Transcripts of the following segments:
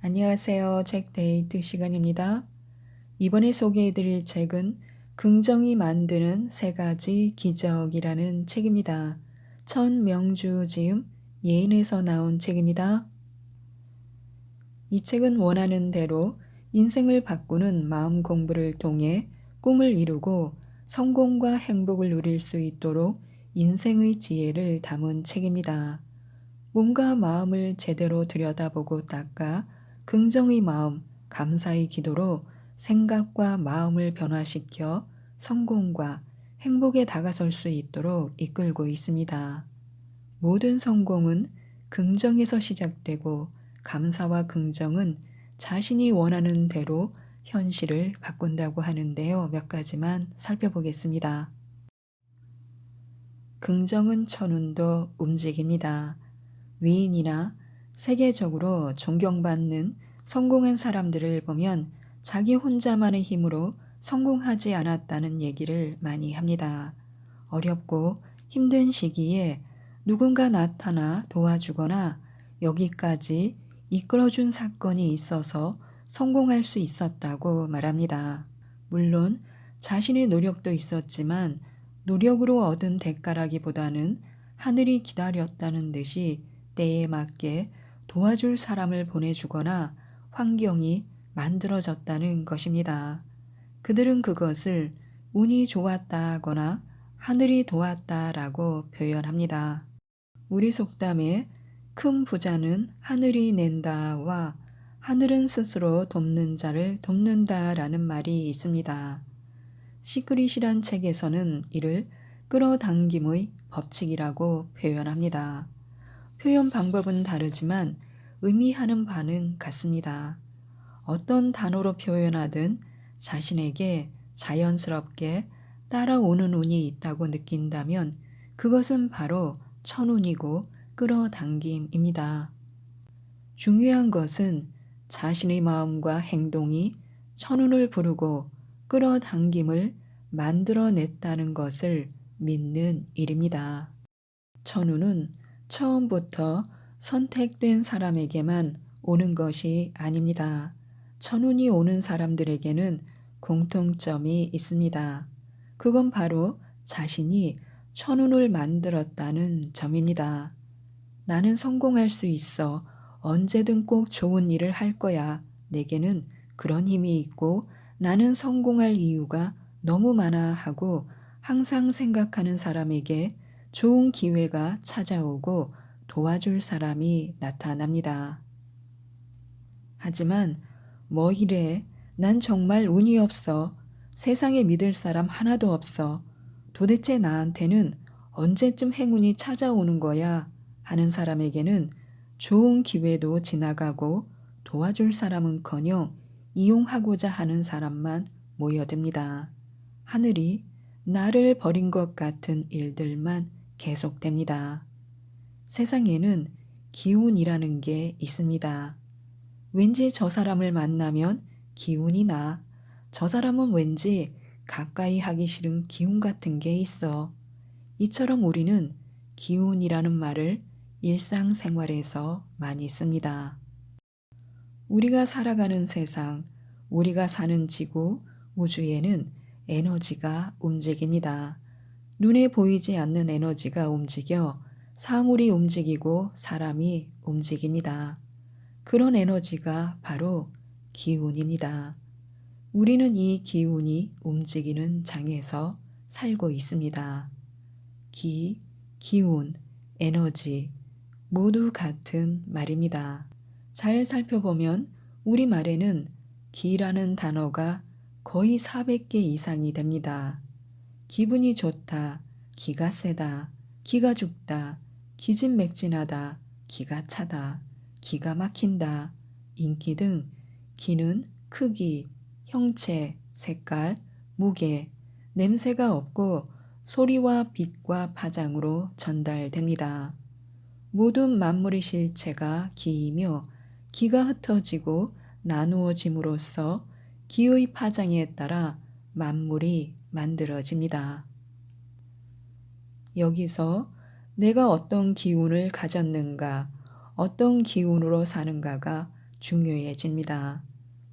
안녕하세요. 책데이트 시간입니다. 이번에 소개해드릴 책은 긍정이 만드는 세 가지 기적이라는 책입니다. 천명주 지음 예인에서 나온 책입니다. 이 책은 원하는 대로 인생을 바꾸는 마음 공부를 통해 꿈을 이루고 성공과 행복을 누릴 수 있도록 인생의 지혜를 담은 책입니다. 몸과 마음을 제대로 들여다보고 닦아 긍정의 마음, 감사의 기도로 생각과 마음을 변화시켜 성공과 행복에 다가설 수 있도록 이끌고 있습니다. 모든 성공은 긍정에서 시작되고 감사와 긍정은 자신이 원하는 대로 현실을 바꾼다고 하는데요. 몇 가지만 살펴보겠습니다. 긍정은 천운도 움직입니다. 위인이나 세계적으로 존경받는 성공한 사람들을 보면 자기 혼자만의 힘으로 성공하지 않았다는 얘기를 많이 합니다. 어렵고 힘든 시기에 누군가 나타나 도와주거나 여기까지 이끌어준 사건이 있어서 성공할 수 있었다고 말합니다. 물론 자신의 노력도 있었지만 노력으로 얻은 대가라기보다는 하늘이 기다렸다는 듯이 때에 맞게 도와줄 사람을 보내주거나 환경이 만들어졌다는 것입니다. 그들은 그것을 운이 좋았다거나 하늘이 도왔다라고 표현합니다. 우리 속담에 큰 부자는 하늘이 낸다와 하늘은 스스로 돕는 자를 돕는다라는 말이 있습니다. 시크릿이란 책에서는 이를 끌어당김의 법칙이라고 표현합니다. 표현 방법은 다르지만 의미하는 바는 같습니다. 어떤 단어로 표현하든 자신에게 자연스럽게 따라오는 운이 있다고 느낀다면 그것은 바로 천운이고 끌어당김입니다. 중요한 것은 자신의 마음과 행동이 천운을 부르고 끌어당김을 만들어냈다는 것을 믿는 일입니다. 천운은 처음부터 선택된 사람에게만 오는 것이 아닙니다. 천운이 오는 사람들에게는 공통점이 있습니다. 그건 바로 자신이 천운을 만들었다는 점입니다. 나는 성공할 수 있어. 언제든 꼭 좋은 일을 할 거야. 내게는 그런 힘이 있고 나는 성공할 이유가 너무 많아 하고 항상 생각하는 사람에게 좋은 기회가 찾아오고 도와줄 사람이 나타납니다. 하지만 뭐 이래? 난 정말 운이 없어. 세상에 믿을 사람 하나도 없어. 도대체 나한테는 언제쯤 행운이 찾아오는 거야? 하는 사람에게는 좋은 기회도 지나가고 도와줄 사람은커녕 이용하고자 하는 사람만 모여듭니다. 하늘이 나를 버린 것 같은 일들만 계속됩니다. 세상에는 기운이라는 게 있습니다. 왠지 저 사람을 만나면 기운이 나. 저 사람은 왠지 가까이 하기 싫은 기운 같은 게 있어. 이처럼 우리는 기운이라는 말을 일상생활에서 많이 씁니다. 우리가 살아가는 세상, 우리가 사는 지구, 우주에는 에너지가 움직입니다. 눈에 보이지 않는 에너지가 움직여 사물이 움직이고 사람이 움직입니다. 그런 에너지가 바로 기운입니다. 우리는 이 기운이 움직이는 장에서 살고 있습니다. 기운, 에너지 모두 같은 말입니다. 잘 살펴보면 우리말에는 기라는 단어가 거의 400개 이상이 됩니다. 기분이 좋다, 기가 세다, 기가 죽다, 기진맥진하다, 기가 차다, 기가 막힌다, 인기 등 기는 크기, 형체, 색깔, 무게, 냄새가 없고 소리와 빛과 파장으로 전달됩니다. 모든 만물의 실체가 기이며 기가 흩어지고 나누어짐으로써 기의 파장에 따라 만물이 만들어집니다. 여기서 내가 어떤 기운을 가졌는가, 어떤 기운으로 사는가가 중요해집니다.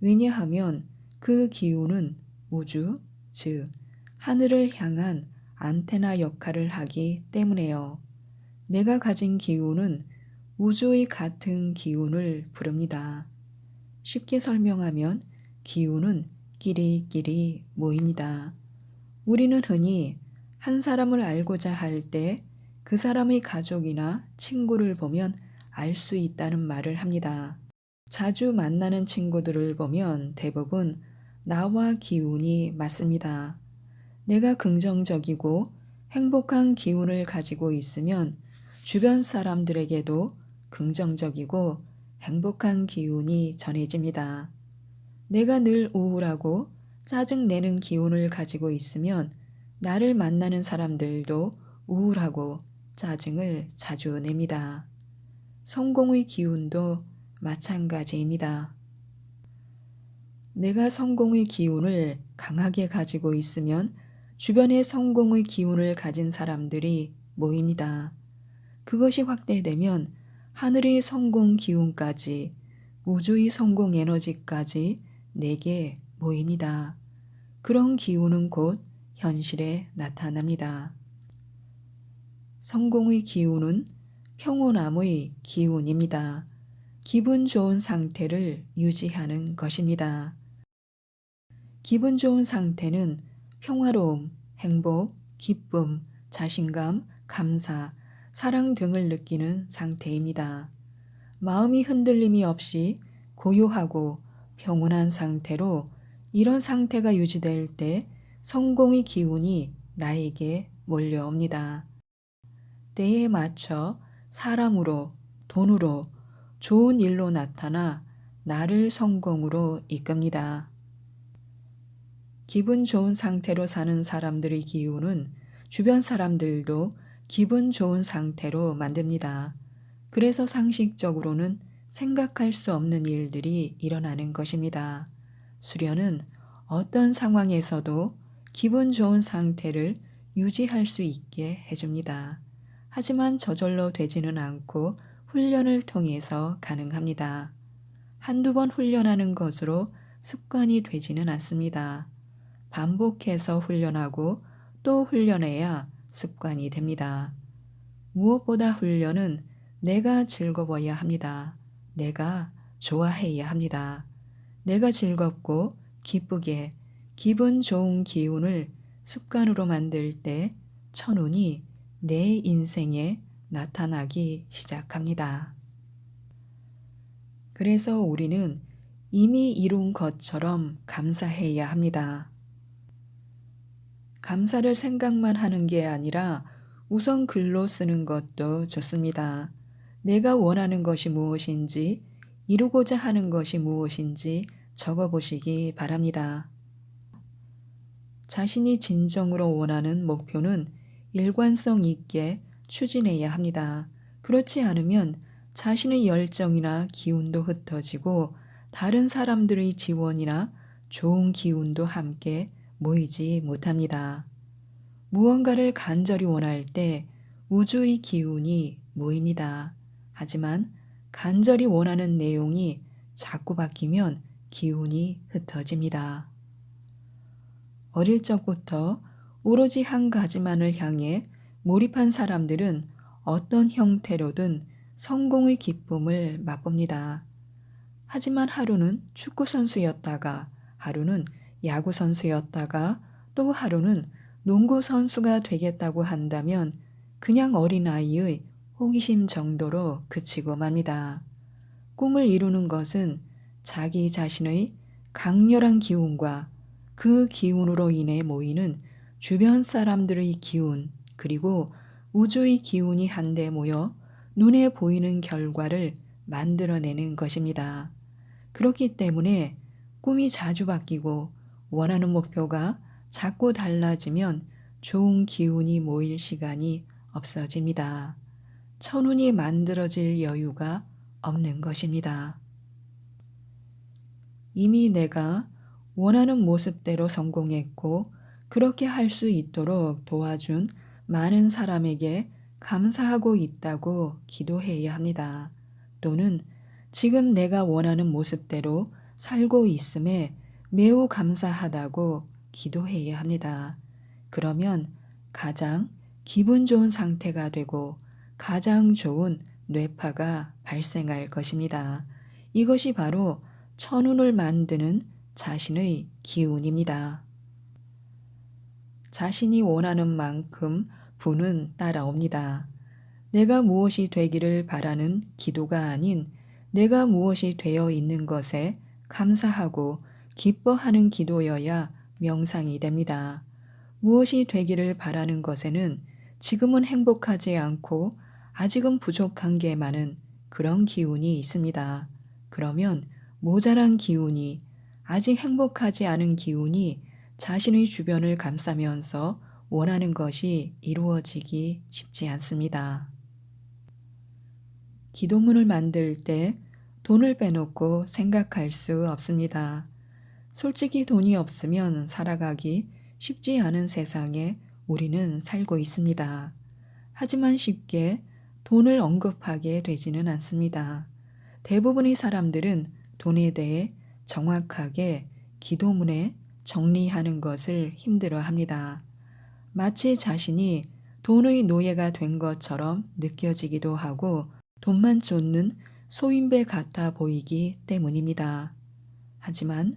왜냐하면 그 기운은 우주, 즉 하늘을 향한 안테나 역할을 하기 때문에요. 내가 가진 기운은 우주의 같은 기운을 부릅니다. 쉽게 설명하면 기운은 끼리끼리 모입니다. 우리는 흔히 한 사람을 알고자 할 때 그 사람의 가족이나 친구를 보면 알 수 있다는 말을 합니다. 자주 만나는 친구들을 보면 대부분 나와 기운이 맞습니다. 내가 긍정적이고 행복한 기운을 가지고 있으면 주변 사람들에게도 긍정적이고 행복한 기운이 전해집니다. 내가 늘 우울하고 짜증내는 기운을 가지고 있으면 나를 만나는 사람들도 우울하고 짜증을 자주 냅니다. 성공의 기운도 마찬가지입니다. 내가 성공의 기운을 강하게 가지고 있으면 주변에 성공의 기운을 가진 사람들이 모입니다. 그것이 확대되면 하늘의 성공 기운까지 우주의 성공 에너지까지 내게 모입니다. 그런 기운은 곧 현실에 나타납니다. 성공의 기운은 평온함의 기운입니다. 기분 좋은 상태를 유지하는 것입니다. 기분 좋은 상태는 평화로움, 행복, 기쁨, 자신감, 감사, 사랑 등을 느끼는 상태입니다. 마음이 흔들림이 없이 고요하고 평온한 상태로 이런 상태가 유지될 때 성공의 기운이 나에게 몰려옵니다. 때에 맞춰 사람으로, 돈으로, 좋은 일로 나타나 나를 성공으로 이끕니다. 기분 좋은 상태로 사는 사람들의 기운은 주변 사람들도 기분 좋은 상태로 만듭니다. 그래서 상식적으로는 생각할 수 없는 일들이 일어나는 것입니다. 수련은 어떤 상황에서도 기분 좋은 상태를 유지할 수 있게 해줍니다. 하지만 저절로 되지는 않고 훈련을 통해서 가능합니다. 한두 번 훈련하는 것으로 습관이 되지는 않습니다. 반복해서 훈련하고 또 훈련해야 습관이 됩니다. 무엇보다 훈련은 내가 즐거워야 합니다. 내가 좋아해야 합니다. 내가 즐겁고 기쁘게 기분 좋은 기운을 습관으로 만들 때 천운이 내 인생에 나타나기 시작합니다. 그래서 우리는 이미 이룬 것처럼 감사해야 합니다. 감사를 생각만 하는 게 아니라 우선 글로 쓰는 것도 좋습니다. 내가 원하는 것이 무엇인지, 이루고자 하는 것이 무엇인지 적어보시기 바랍니다. 자신이 진정으로 원하는 목표는 일관성 있게 추진해야 합니다. 그렇지 않으면 자신의 열정이나 기운도 흩어지고 다른 사람들의 지원이나 좋은 기운도 함께 모이지 못합니다. 무언가를 간절히 원할 때 우주의 기운이 모입니다. 하지만 간절히 원하는 내용이 자꾸 바뀌면 기운이 흩어집니다. 어릴 적부터 오로지 한 가지만을 향해 몰입한 사람들은 어떤 형태로든 성공의 기쁨을 맛봅니다. 하지만 하루는 축구 선수였다가, 하루는 야구 선수였다가, 또 하루는 농구 선수가 되겠다고 한다면 그냥 어린아이의 호기심 정도로 그치고 맙니다. 꿈을 이루는 것은 자기 자신의 강렬한 기운과 그 기운으로 인해 모이는 주변 사람들의 기운, 그리고 우주의 기운이 한데 모여 눈에 보이는 결과를 만들어내는 것입니다. 그렇기 때문에 꿈이 자주 바뀌고 원하는 목표가 자꾸 달라지면 좋은 기운이 모일 시간이 없어집니다. 천운이 만들어질 여유가 없는 것입니다. 이미 내가 원하는 모습대로 성공했고 그렇게 할 수 있도록 도와준 많은 사람에게 감사하고 있다고 기도해야 합니다. 또는 지금 내가 원하는 모습대로 살고 있음에 매우 감사하다고 기도해야 합니다. 그러면 가장 기분 좋은 상태가 되고 가장 좋은 뇌파가 발생할 것입니다. 이것이 바로 천운을 만드는 자신의 기운입니다. 자신이 원하는 만큼 부는 따라옵니다. 내가 무엇이 되기를 바라는 기도가 아닌 내가 무엇이 되어 있는 것에 감사하고 기뻐하는 기도여야 명상이 됩니다. 무엇이 되기를 바라는 것에는 지금은 행복하지 않고 아직은 부족한 게 많은 그런 기운이 있습니다. 그러면 모자란 기운이, 아직 행복하지 않은 기운이 자신의 주변을 감싸면서 원하는 것이 이루어지기 쉽지 않습니다. 기도문을 만들 때 돈을 빼놓고 생각할 수 없습니다. 솔직히 돈이 없으면 살아가기 쉽지 않은 세상에 우리는 살고 있습니다. 하지만 쉽게 돈을 언급하게 되지는 않습니다. 대부분의 사람들은 돈에 대해 정확하게 기도문에 정리하는 것을 힘들어 합니다. 마치 자신이 돈의 노예가 된 것처럼 느껴지기도 하고 돈만 쫓는 소인배 같아 보이기 때문입니다. 하지만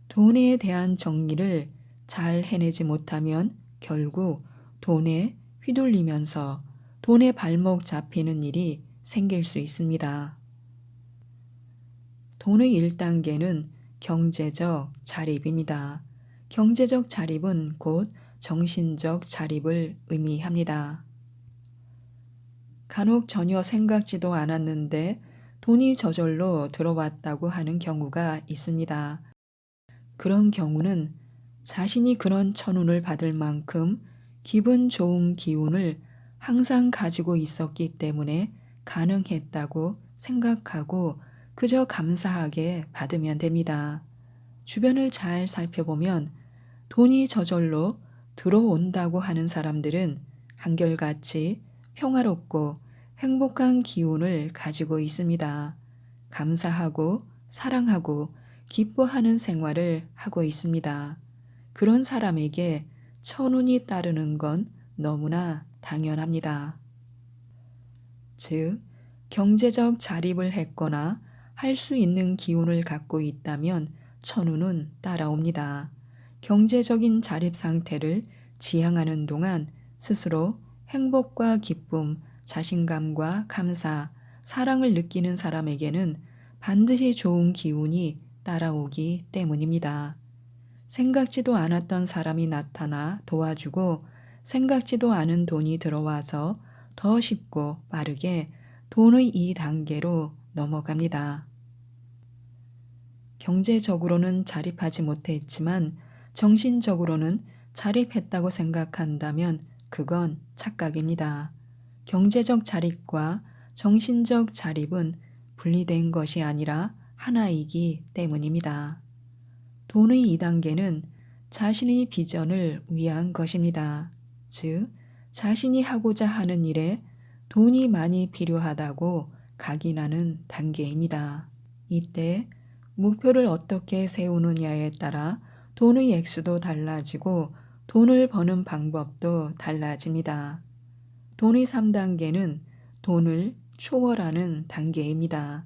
돈에 대한 정리를 잘 해내지 못하면 결국 돈에 휘둘리면서 돈에 발목 잡히는 일이 생길 수 있습니다. 돈의 1단계는 경제적 자립입니다. 경제적 자립은 곧 정신적 자립을 의미합니다. 간혹 전혀 생각지도 않았는데 돈이 저절로 들어왔다고 하는 경우가 있습니다. 그런 경우는 자신이 그런 천운을 받을 만큼 기분 좋은 기운을 항상 가지고 있었기 때문에 가능했다고 생각하고 그저 감사하게 받으면 됩니다. 주변을 잘 살펴보면 돈이 저절로 들어온다고 하는 사람들은 한결같이 평화롭고 행복한 기운을 가지고 있습니다. 감사하고 사랑하고 기뻐하는 생활을 하고 있습니다. 그런 사람에게 천운이 따르는 건 너무나 당연합니다. 즉, 경제적 자립을 했거나 할 수 있는 기운을 갖고 있다면 천운은 따라옵니다. 경제적인 자립 상태를 지향하는 동안 스스로 행복과 기쁨, 자신감과 감사, 사랑을 느끼는 사람에게는 반드시 좋은 기운이 따라오기 때문입니다. 생각지도 않았던 사람이 나타나 도와주고 생각지도 않은 돈이 들어와서 더 쉽고 빠르게 돈의 2단계로 넘어갑니다. 경제적으로는 자립하지 못했지만 정신적으로는 자립했다고 생각한다면 그건 착각입니다. 경제적 자립과 정신적 자립은 분리된 것이 아니라 하나이기 때문입니다. 돈의 2단계는 자신의 비전을 위한 것입니다. 즉, 자신이 하고자 하는 일에 돈이 많이 필요하다고 각인하는 단계입니다. 이때 목표를 어떻게 세우느냐에 따라 돈의 액수도 달라지고 돈을 버는 방법도 달라집니다. 돈의 3단계는 돈을 초월하는 단계입니다.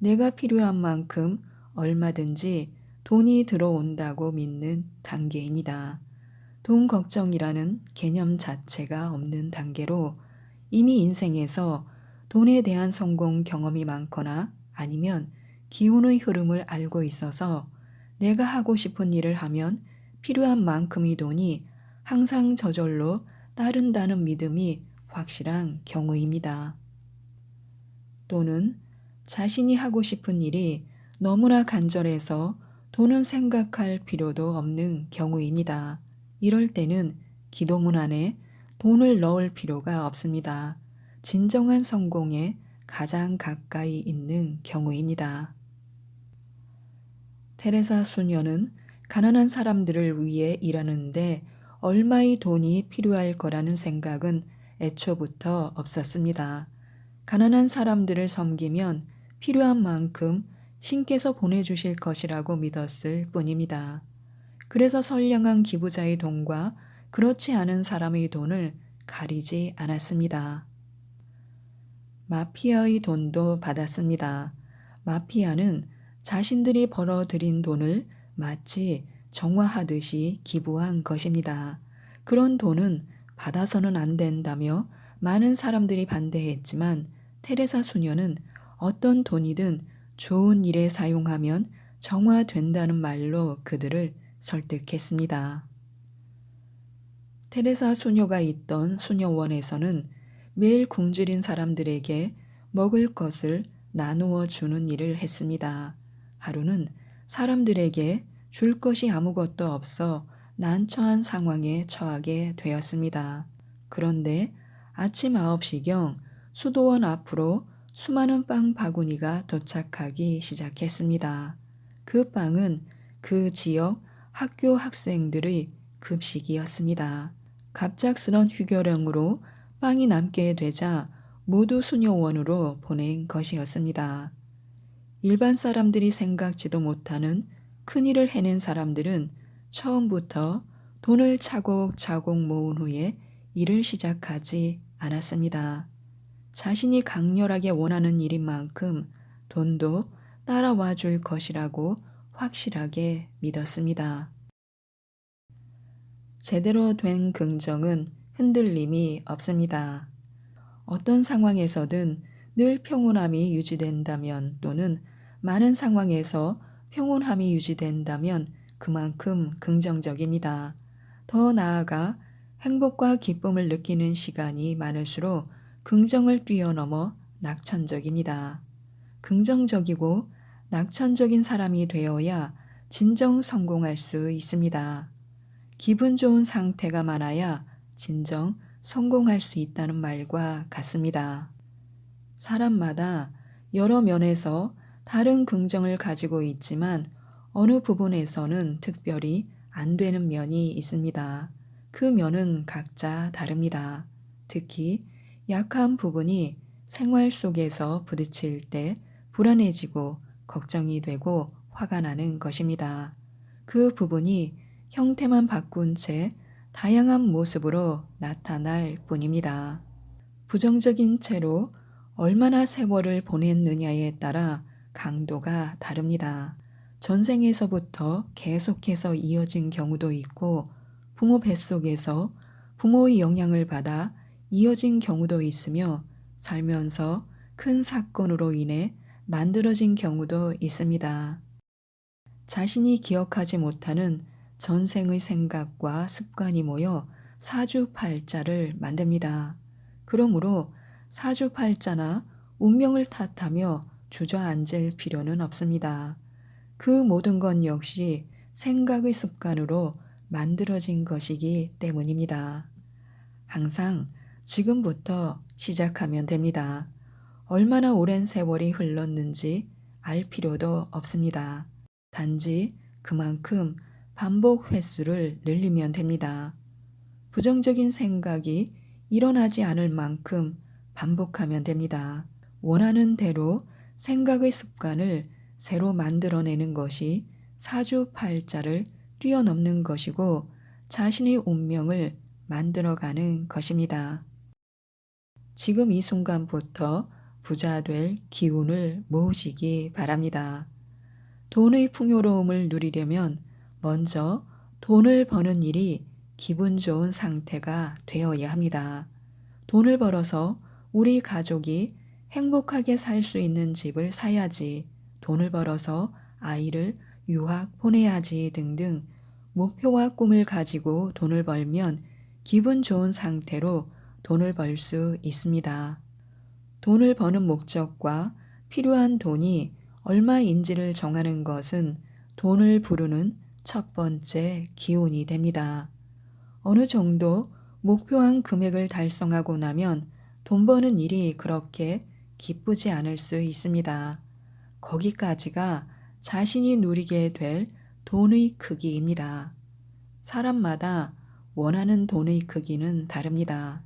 내가 필요한 만큼 얼마든지 돈이 들어온다고 믿는 단계입니다. 돈 걱정이라는 개념 자체가 없는 단계로 이미 인생에서 돈에 대한 성공 경험이 많거나 아니면 기운의 흐름을 알고 있어서 내가 하고 싶은 일을 하면 필요한 만큼의 돈이 항상 저절로 따른다는 믿음이 확실한 경우입니다. 또는 자신이 하고 싶은 일이 너무나 간절해서 돈은 생각할 필요도 없는 경우입니다. 이럴 때는 기도문 안에 돈을 넣을 필요가 없습니다. 진정한 성공에 가장 가까이 있는 경우입니다. 테레사 수녀는 가난한 사람들을 위해 일하는데 얼마의 돈이 필요할 거라는 생각은 애초부터 없었습니다. 가난한 사람들을 섬기면 필요한 만큼 신께서 보내주실 것이라고 믿었을 뿐입니다. 그래서 선량한 기부자의 돈과 그렇지 않은 사람의 돈을 가리지 않았습니다. 마피아의 돈도 받았습니다. 마피아는 자신들이 벌어들인 돈을 마치 정화하듯이 기부한 것입니다. 그런 돈은 받아서는 안 된다며 많은 사람들이 반대했지만 테레사 수녀는 어떤 돈이든 좋은 일에 사용하면 정화된다는 말로 그들을 설득했습니다. 테레사 수녀가 있던 수녀원에서는 매일 굶주린 사람들에게 먹을 것을 나누어 주는 일을 했습니다. 하루는 사람들에게 줄 것이 아무것도 없어 난처한 상황에 처하게 되었습니다. 그런데 아침 9시경 수도원 앞으로 수많은 빵 바구니가 도착하기 시작했습니다. 그 빵은 그 지역 학교 학생들의 급식이었습니다. 갑작스런 휴교령으로 빵이 남게 되자 모두 수녀원으로 보낸 것이었습니다. 일반 사람들이 생각지도 못하는 큰일을 해낸 사람들은 처음부터 돈을 차곡차곡 모은 후에 일을 시작하지 않았습니다. 자신이 강렬하게 원하는 일인 만큼 돈도 따라와 줄 것이라고 확실하게 믿었습니다. 제대로 된 긍정은 흔들림이 없습니다. 어떤 상황에서든 늘 평온함이 유지된다면 또는 많은 상황에서 평온함이 유지된다면 그만큼 긍정적입니다. 더 나아가 행복과 기쁨을 느끼는 시간이 많을수록 긍정을 뛰어넘어 낙천적입니다. 긍정적이고 낙천적인 사람이 되어야 진정 성공할 수 있습니다. 기분 좋은 상태가 많아야 진정 성공할 수 있다는 말과 같습니다. 사람마다 여러 면에서 다른 긍정을 가지고 있지만 어느 부분에서는 특별히 안 되는 면이 있습니다. 그 면은 각자 다릅니다. 특히 약한 부분이 생활 속에서 부딪힐 때 불안해지고 걱정이 되고 화가 나는 것입니다. 그 부분이 형태만 바꾼 채 다양한 모습으로 나타날 뿐입니다. 부정적인 채로 얼마나 세월을 보냈느냐에 따라 강도가 다릅니다. 전생에서부터 계속해서 이어진 경우도 있고 부모 뱃속에서 부모의 영향을 받아 이어진 경우도 있으며 살면서 큰 사건으로 인해 만들어진 경우도 있습니다. 자신이 기억하지 못하는 전생의 생각과 습관이 모여 사주팔자를 만듭니다. 그러므로 사주팔자나 운명을 탓하며 주저앉을 필요는 없습니다. 그 모든 건 역시 생각의 습관으로 만들어진 것이기 때문입니다. 항상 지금부터 시작하면 됩니다. 얼마나 오랜 세월이 흘렀는지 알 필요도 없습니다. 단지 그만큼 반복 횟수를 늘리면 됩니다. 부정적인 생각이 일어나지 않을 만큼 반복하면 됩니다. 원하는 대로 생각의 습관을 새로 만들어내는 것이 사주팔자를 뛰어넘는 것이고 자신의 운명을 만들어가는 것입니다. 지금 이 순간부터 부자 될 기운을 모으시기 바랍니다. 돈의 풍요로움을 누리려면 먼저 돈을 버는 일이 기분 좋은 상태가 되어야 합니다. 돈을 벌어서 우리 가족이 행복하게 살 수 있는 집을 사야지, 돈을 벌어서 아이를 유학 보내야지 등등 목표와 꿈을 가지고 돈을 벌면 기분 좋은 상태로 돈을 벌 수 있습니다. 돈을 버는 목적과 필요한 돈이 얼마인지를 정하는 것은 돈을 부르는 첫 번째 기운이 됩니다. 어느 정도 목표한 금액을 달성하고 나면 돈 버는 일이 그렇게 기쁘지 않을 수 있습니다. 거기까지가 자신이 누리게 될 돈의 크기입니다. 사람마다 원하는 돈의 크기는 다릅니다.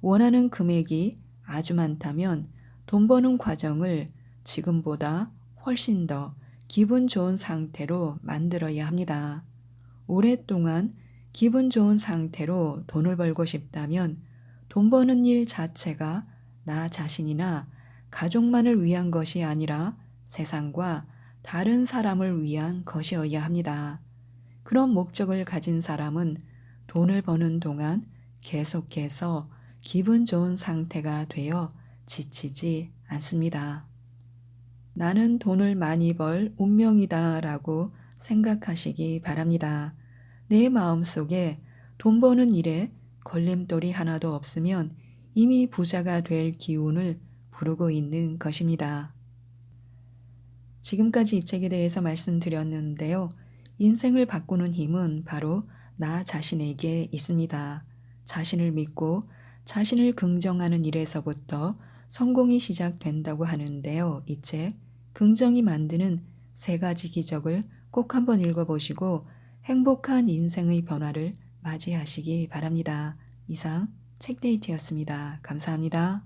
원하는 금액이 아주 많다면 돈 버는 과정을 지금보다 훨씬 더 기분 좋은 상태로 만들어야 합니다. 오랫동안 기분 좋은 상태로 돈을 벌고 싶다면 돈 버는 일 자체가 나 자신이나 가족만을 위한 것이 아니라 세상과 다른 사람을 위한 것이어야 합니다. 그런 목적을 가진 사람은 돈을 버는 동안 계속해서 기분 좋은 상태가 되어 지치지 않습니다. 나는 돈을 많이 벌 운명이다 라고 생각하시기 바랍니다. 내 마음속에 돈 버는 일에 걸림돌이 하나도 없으면 이미 부자가 될 기운을 부르고 있는 것입니다. 지금까지 이 책에 대해서 말씀드렸는데요. 인생을 바꾸는 힘은 바로 나 자신에게 있습니다. 자신을 믿고 자신을 긍정하는 일에서부터 성공이 시작된다고 하는데요. 이 책 긍정이 만드는 3가지 기적을 꼭 한번 읽어보시고 행복한 인생의 변화를 맞이하시기 바랍니다. 이상 책데이트였습니다. 감사합니다.